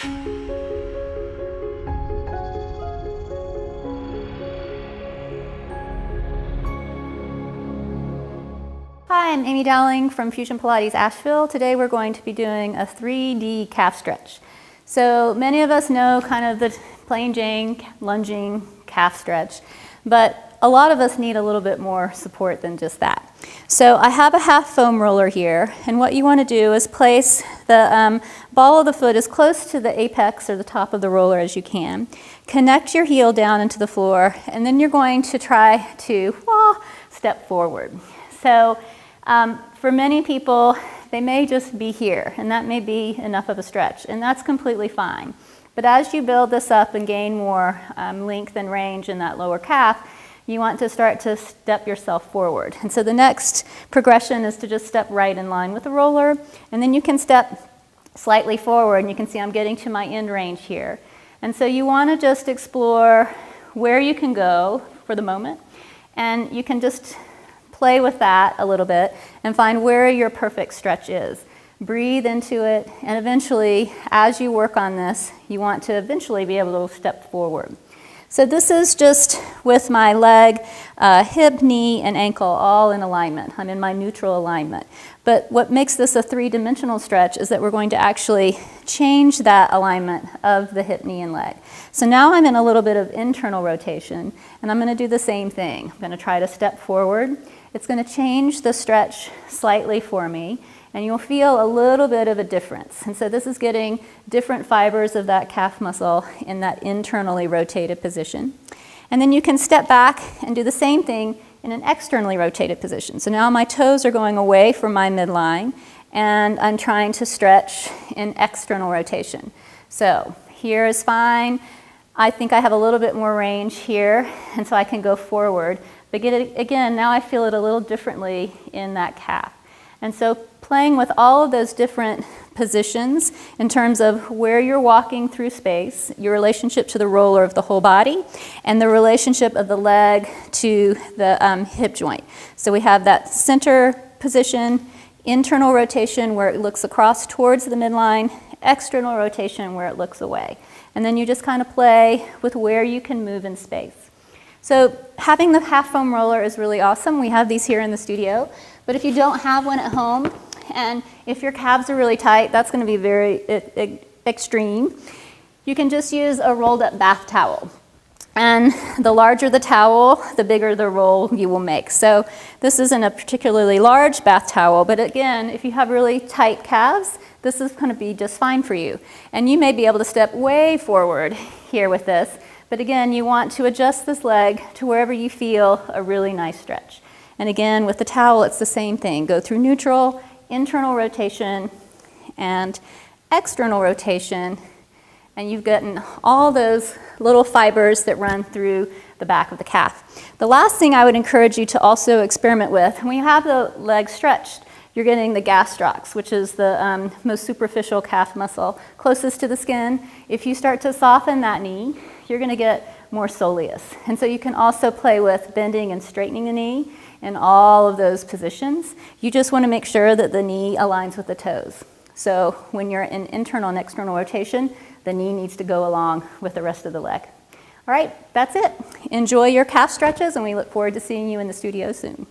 Hi, I'm Amy Dowling from Fusion Pilates Asheville. Today we're going to be doing a 3D calf stretch. So many of us know kind of the plain Jane lunging calf stretch, but a lot of us need a little bit more support than just that. So I have a half foam roller here, and what you want to do is place the ball of the foot as close to the apex or the top of the roller as you can. Connect your heel down into the floor, and then you're going to try to step forward. So for many people, they may just be here, and that may be enough of a stretch, and that's completely fine. But as you build this up and gain more length and range in that lower calf, you want to start to step yourself forward. And so the next progression is to just step right in line with the roller, and then you can step slightly forward, and you can see I'm getting to my end range here. And so you want to just explore where you can go for the moment, and you can just play with that a little bit and find where your perfect stretch is. Breathe into it, and eventually, as you work on this, you want to eventually be able to step forward. So this is just with my leg, hip, knee, and ankle all in alignment. I'm in my neutral alignment. But what makes this a three-dimensional stretch is that we're going to actually change that alignment of the hip, knee, and leg. So now I'm in a little bit of internal rotation, and I'm going to do the same thing. I'm going to try to step forward. It's going to change the stretch slightly for me, and you'll feel a little bit of a difference. And so this is getting different fibers of that calf muscle in that internally rotated position. And then you can step back and do the same thing in an externally rotated position. So now my toes are going away from my midline, and I'm trying to stretch in external rotation. So here is fine. I think I have a little bit more range here, and so I can go forward. But again, now I feel it a little differently in that calf. And so playing with all of those different positions in terms of where you're walking through space, your relationship to the roller of the whole body, and the relationship of the leg to the hip joint. So we have that center position, internal rotation where it looks across towards the midline, external rotation where it looks away. And then you just kind of play with where you can move in space. So having the half foam roller is really awesome. We have these here in the studio. But if you don't have one at home, and if your calves are really tight, that's going to be very extreme. You can just use a rolled up bath towel. And the larger the towel, the bigger the roll you will make. So this isn't a particularly large bath towel, but again, if you have really tight calves, this is going to be just fine for you. And you may be able to step way forward here with this. But again, you want to adjust this leg to wherever you feel a really nice stretch. And again, with the towel, it's the same thing. Go through neutral, internal rotation, and external rotation. And you've gotten all those little fibers that run through the back of the calf. The last thing I would encourage you to also experiment with, when you have the leg stretched, you're getting the gastrocs, which is the most superficial calf muscle closest to the skin. If you start to soften that knee, you're going to get more soleus. And so you can also play with bending and straightening the knee in all of those positions. You just want to make sure that the knee aligns with the toes. So when you're in internal and external rotation, the knee needs to go along with the rest of the leg. All right, that's it. Enjoy your calf stretches, and we look forward to seeing you in the studio soon.